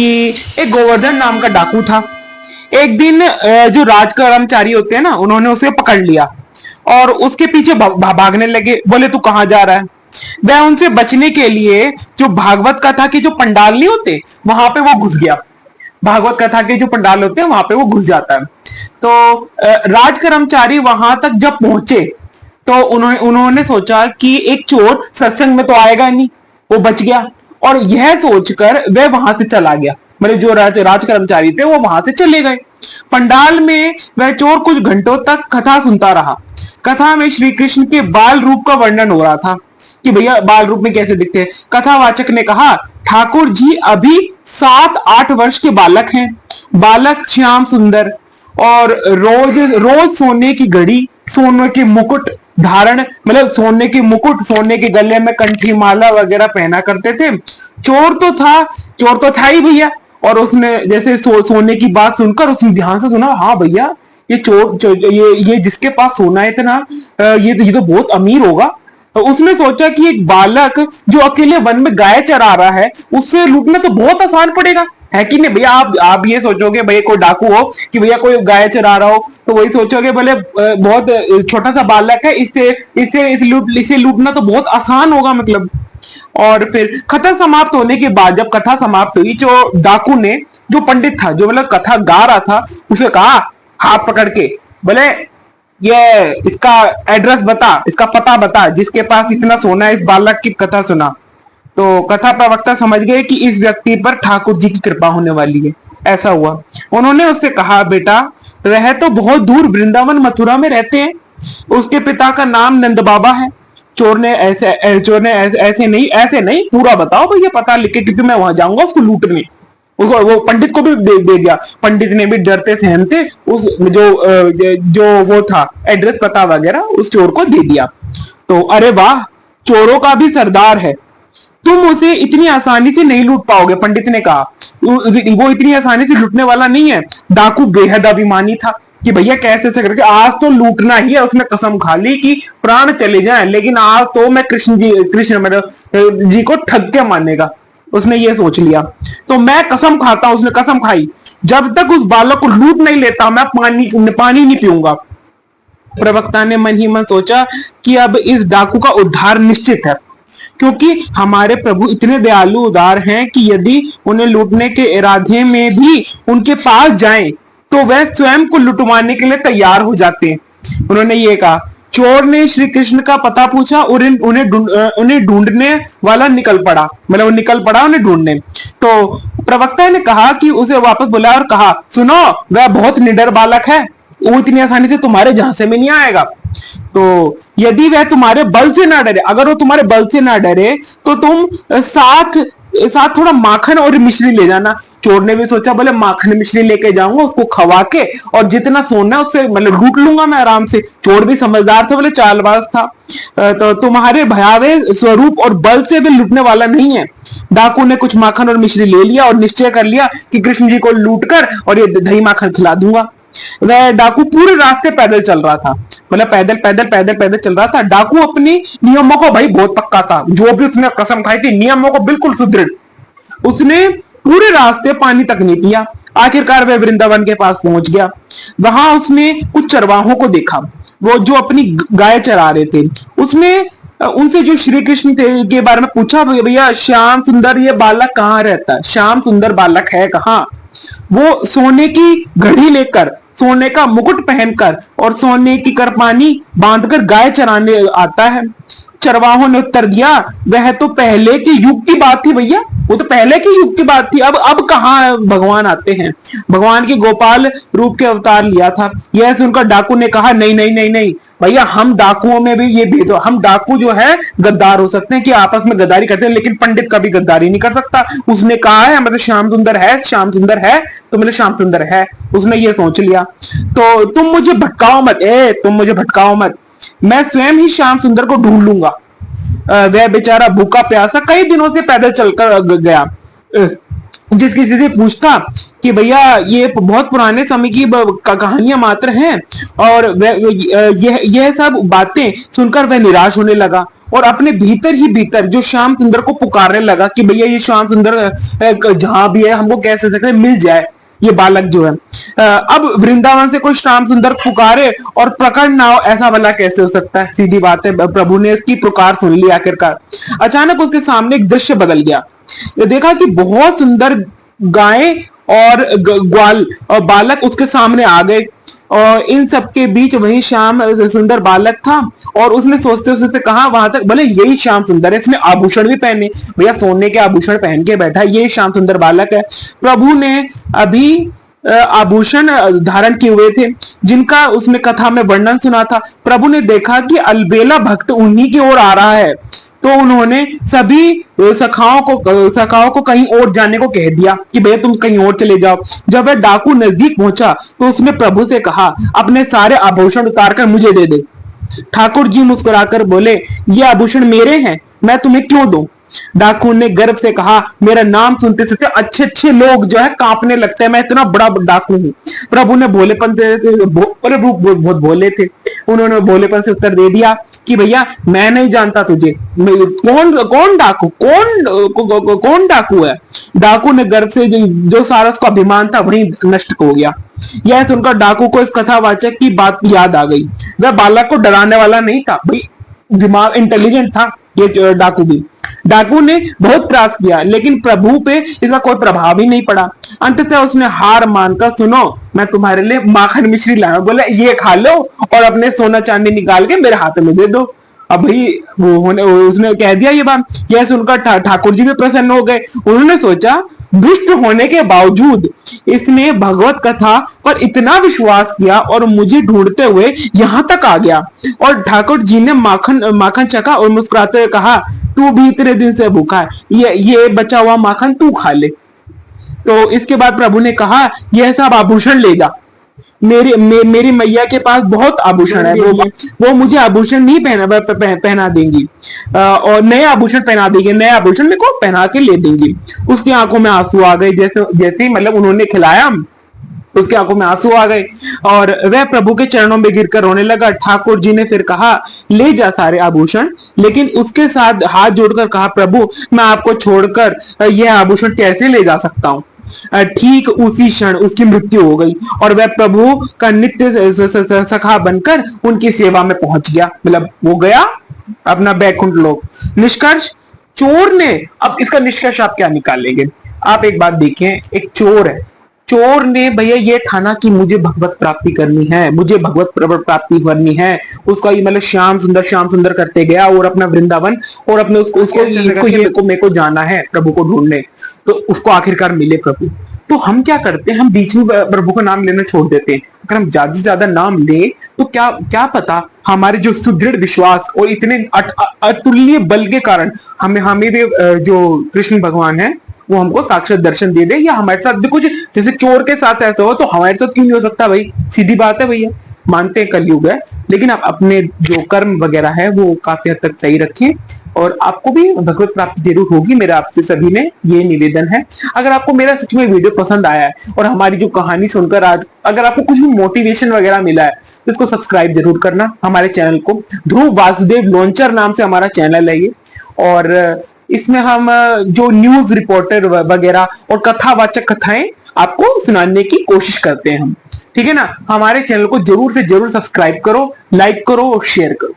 कि एक गोवर्धन नाम का डाकू था। एक दिन जो राज कर्मचारी होते हैं ना, उन्होंने उसे पकड़ लिया और उसके पीछे भागने लगे। बोले तू कहाँ जा रहा है? वह उनसे बचने के लिए जो भागवत कथा के जो पंडाल नहीं होते, वहां पे वो घुस गया। भागवत कथा के जो पंडाल होते हैं वहां पे वो घुस जाता है। तो राज कर्मचारी वहां तक जब पहुंचे तो उन्होंने उन्होंने सोचा कि एक चोर सत्संग में तो आएगा नहीं, वो बच गया। और यह सोचकर वह वहां से चला गया। मतलब जो राज कर्मचारी थे वो वहां से चले गए। पंडाल में वह चोर कुछ घंटों तक कथा सुनता रहा। कथा में श्री कृष्ण के बाल रूप का वर्णन हो रहा था कि भैया बाल रूप में कैसे दिखते हैं। कथावाचक ने कहा, ठाकुर जी अभी 7-8 वर्ष के बालक हैं। बालक श्याम सुंदर और रोज रोज सोने की घड़ी, सोने के मुकुट धारण, मतलब सोने के मुकुट, सोने के गले में कंठी माला वगैरह पहना करते थे। चोर तो था ही भैया। और उसने जैसे सोने की बात सुनकर उसने ध्यान से सुना, हाँ भैया ये ये जिसके पास सोना है इतना, ये तो बहुत अमीर होगा। तो उसने सोचा कि एक बालक जो अकेले वन में गाय चरा रहा है, उससे लूटना तो बहुत आसान पड़ेगा, है कि नहीं भैया? आप ये सोचोगे भैया कोई डाकू हो कि भैया कोई गाय चरा रहा हो, तो वही सोचोगे बोले बहुत छोटा सा बालक है, इसे लूटना तो बहुत आसान होगा मतलब। और फिर कथा समाप्त होने के बाद, जब कथा समाप्त हुई, जो डाकू ने, जो पंडित था, जो मतलब कथा गा रहा था, उसे कहा हाथ पकड़ के, बोले ये इसका एड्रेस बता, इसका पता बता, जिसके पास इतना सोना है, इस बालक की कथा सुना। तो कथा प्रवक्ता समझ गए कि इस व्यक्ति पर ठाकुर जी की कृपा होने वाली है। ऐसा हुआ। उन्होंने उससे कहा, बेटा वह तो बहुत दूर वृंदावन मथुरा में रहते हैं, उसके पिता का नाम नंद बाबा है। चोर ने ऐसे नहीं पूरा बताओ भैया, पता लिख के, क्योंकि मैं वहां जाऊंगा उसको लूटने। उसको वो पंडित को भी दे दिया। पंडित ने भी डरते सहमते उस जो वो था एड्रेस पता वगैरह उस चोर को दे दिया। तो अरे वाह, चोरों का भी सरदार है, तुम उसे इतनी आसानी से नहीं लूट पाओगे। पंडित ने कहा, वो इतनी आसानी से लूटने वाला नहीं है। डाकू बेहद अभिमानी था कि भैया कैसे से करके आज तो लूटना ही है। उसने कसम खा ली कि प्राण चले जाएं, लेकिन आज तो मैं कृष्ण मतलब जी को ठग के मानेगा। उसने ये सोच लिया। तो मैं कसम खाता हूं, उसने कसम खाई, जब तक उस बालक को लूट नहीं लेता मैं पानी नहीं पीऊंगा। प्रवक्ता ने मन ही मन सोचा कि अब इस डाकू का उद्धार निश्चित है, क्योंकि हमारे प्रभु इतने दयालु उदार हैं कि यदि उन्हें लूटने के इरादे में भी उनके पास जाएं, तो वह स्वयं को लुटवाने के लिए तैयार हो जाते हैं। उन्होंने ये कहा। चोर ने श्री कृष्ण का पता पूछा और उन्हें ढूंढने वाला निकल पड़ा, मतलब वो निकल पड़ा उन्हें ढूंढने। तो प्रवक्ता ने कहा कि उसे वापस बुलाया और कहा, सुनो वह बहुत निडर बालक है, वो इतनी आसानी से तुम्हारे झांसे में नहीं आएगा। तो यदि वह तुम्हारे बल से ना डरे, अगर वो तुम्हारे बल से ना डरे, तो तुम साथ साथ थोड़ा माखन और मिश्री ले जाना। चोर ने भी सोचा, बोले माखन मिश्री लेके जाऊंगा, उसको खवा के और जितना सोना है उससे मतलब लूट लूंगा मैं आराम से। चोर भी समझदार था, बोले चालबाज था। तो तुम्हारे भयावह स्वरूप और बल से भी लूटने वाला नहीं है। डाकू ने कुछ माखन और मिश्री ले लिया और निश्चय कर लिया कि कृष्ण जी को लूट कर और ये दही माखन खिला दूंगा। वह डाकू पूरे रास्ते पैदल चल रहा था, मतलब पैदल पैदल पैदल पैदल चल रहा था। डाकू अपनी नियमों को भाई बहुत पक्का था, जो भी उसने कसम खाई थी नियमों को बिल्कुल सुदृढ़। उसने पूरे रास्ते पानी तक नहीं पिया। आखिरकार वह वृंदावन के पास पहुंच गया। वहां उसने कुछ चरवाहों को देखा, वो जो अपनी गाय चरा रहे थे। उसने उनसे जो श्री कृष्ण थे के बारे में पूछा, भैया श्याम सुंदर ये बालक कहाँ रहता है, श्याम सुंदर बालक है कहाँ? वो सोने की घड़ी लेकर, सोने का मुकुट पहनकर और सोने की करपानी बांधकर गाय चराने आता है। चरवाहों ने उत्तर दिया, वह तो पहले के युग की बात थी भैया, वो तो पहले के युग की बात थी। अब कहाँ भगवान आते हैं? भगवान की गोपाल रूप के अवतार लिया था। यह सुनकर डाकू ने कहा, नहीं नहीं नहीं नहीं भैया, हम डाकुओं में भी ये भेद, हम डाकू जो है गद्दार हो सकते हैं कि आपस में गद्दारी करते हैं, लेकिन पंडित कभी गद्दारी नहीं कर सकता। उसने कहा है मतलब श्याम सुंदर है, श्याम सुंदर है तो मतलब श्याम सुंदर है। उसने ये सोच लिया। तो तुम मुझे भटकाओ मत, तुम मुझे भटकाओ मत, मैं स्वयं ही श्याम सुंदर को ढूंढ लूंगा। वह बेचारा भूखा प्यासा कई दिनों से पैदल चलकर गया। जिस किसी से पूछता कि भैया ये बहुत पुराने समय की कहानियां मात्र हैं, और यह सब बातें सुनकर वह निराश होने लगा और अपने भीतर ही भीतर जो श्याम सुंदर को पुकारने लगा कि भैया ये श्याम सुंदर जहां भी है हमको कैसे सकते मिल जाए ये बालक जो है। अब वृंदावन से कोई श्याम सुंदर पुकारे और प्रकट ना हो, ऐसा भला कैसे हो सकता है? सीधी बात है। प्रभु ने इसकी पुकार सुन ली। आखिरकार अचानक उसके सामने एक दृश्य बदल गया। देखा कि बहुत सुंदर गाय और ग्वाल और बालक उसके सामने आ गए, और इन सबके बीच वही श्याम सुंदर बालक था। और उसने सोचते सोचते कहा वहां तक, भले यही श्याम सुंदर है, इसने आभूषण भी पहने, भैया सोने के आभूषण पहन के बैठा, ये श्याम सुंदर बालक है। प्रभु ने अभी आभूषण धारण किए हुए थे जिनका उसने कथा में वर्णन सुना था। प्रभु ने देखा कि अलबेला भक्त उन्हीं की ओर आ रहा है, तो उन्होंने सभी सखाओं को कहीं और जाने को कह दिया कि भैया तुम कहीं और चले जाओ। जब वह डाकू नजदीक पहुंचा तो उसने प्रभु से कहा, अपने सारे आभूषण उतारकर मुझे दे दे। ठाकुर जी मुस्कुराकर बोले, ये आभूषण मेरे हैं, मैं तुम्हें क्यों दूं? डाकू ने गर्व से कहा, मेरा नाम सुनते सुनते अच्छे अच्छे लोग जो है कांपने लगते हैं, मैं इतना बड़ा डाकू हूं। प्रभु ने भोलेपन से बहुत भोले थे, उन्होंने भोलेपन से उत्तर दे दिया कि भैया मैं नहीं जानता तुझे, कौन डाकू कौन डाकू है? डाकू ने गर्व से जो सारा उसका अभिमान था वही नष्ट हो गया। यह सुनकर डाकू को इस कथावाचक की बात याद आ गई। वह बालक को डराने वाला नहीं था, भाई दिमाग इंटेलिजेंट था ये डाकू भी। डाकू ने बहुत प्रयास किया लेकिन प्रभु पे इसका कोई प्रभाव ही नहीं पड़ा। अंततः उसने हार मानकर, सुनो मैं तुम्हारे लिए माखन मिश्री लाया, बोला ये खा लो और अपने सोना चांदी निकाल के मेरे हाथ में दे दो। अब भाई उसने कह दिया ये बात। यह सुनकर ठाकुर जी भी प्रसन्न हो गए। उन्होंने सोचा दुष्ट होने के बावजूद इसने भगवत कथा पर इतना विश्वास किया और मुझे ढूंढते हुए यहां तक आ गया। और ठाकुर जी ने माखन चखा और मुस्कुराते हुए कहा, तू भी इतने दिन से भूखा है, ये बचा हुआ माखन तू खा ले। तो इसके बाद प्रभु ने कहा, यह सब आभूषण ले जा, मेरी मैया के पास बहुत आभूषण है, वो मुझे आभूषण नहीं पहना देंगी और नए आभूषण पहना देंगे, नए आभूषण मेरे को पहना के ले देंगी। उसकी आंखों में आंसू आ गए, जैसे मतलब उन्होंने खिलाया, उसकी आंखों में आंसू आ गए और वह प्रभु के चरणों में गिरकर रोने लगा। ठाकुर जी ने फिर कहा, ले जा सारे आभूषण, लेकिन उसके साथ हाथ जोड़कर कहा, प्रभु मैं आपको छोड़कर यह आभूषण कैसे ले जा सकता हूँ? ठीक उसी क्षण उसकी मृत्यु हो गई और वह प्रभु का नित्य सखा बनकर उनकी सेवा में पहुंच गया, मतलब वो गया अपना बैकुंठ लोक। निष्कर्ष, चोर ने, अब इसका निष्कर्ष आप क्या निकालेंगे? आप एक बात देखें, एक चोर है, चोर ने भैया ये ठाना कि मुझे भगवत प्राप्ति करनी है, मुझे भगवत प्राप्ति करनी है। उसका ये मतलब श्याम सुंदर करते गया और अपना वृंदावन और अपने उसको मेरे को जाना है प्रभु को ढूंढने, तो उसको आखिरकार मिले प्रभु। तो हम क्या करते हैं, हम बीच में प्रभु का नाम लेना छोड़ देते हैं। अगर हम ज्यादा से ज्यादा नाम ले तो क्या पता हमारे जो सुदृढ़ विश्वास और इतने अतुल्य बल के कारण हमें भी जो कृष्ण भगवान है वो हमको साक्षात दर्शन दे दे, या हमारे साथ भी कुछ, जैसे चोर के साथ ऐसा हो तो हमारे साथ क्यों नहीं हो सकता भाई? सीधी बात है भैया, मानते हैं कलयुग है, लेकिन आप अपने जो कर्म वगैरह है वो काफी हद तक सही रखें और आपको भी भगवत प्राप्ति जरूर होगी। मेरा आपसे सभी में ये निवेदन है। अगर आपको मेरा सच में वीडियो पसंद आया है और हमारी जो कहानी सुनकर आज अगर आपको कुछ भी मोटिवेशन वगैरह मिला है तो इसको सब्सक्राइब जरूर करना हमारे चैनल को। ध्रुव वासुदेव लॉन्चर नाम से हमारा चैनल है ये, और इसमें हम जो न्यूज रिपोर्टर वगैरह और कथावाचक कथाएं आपको सुनाने की कोशिश करते हैं हम, ठीक है ना? हमारे चैनल को जरूर से जरूर सब्सक्राइब करो, लाइक करो और शेयर करो।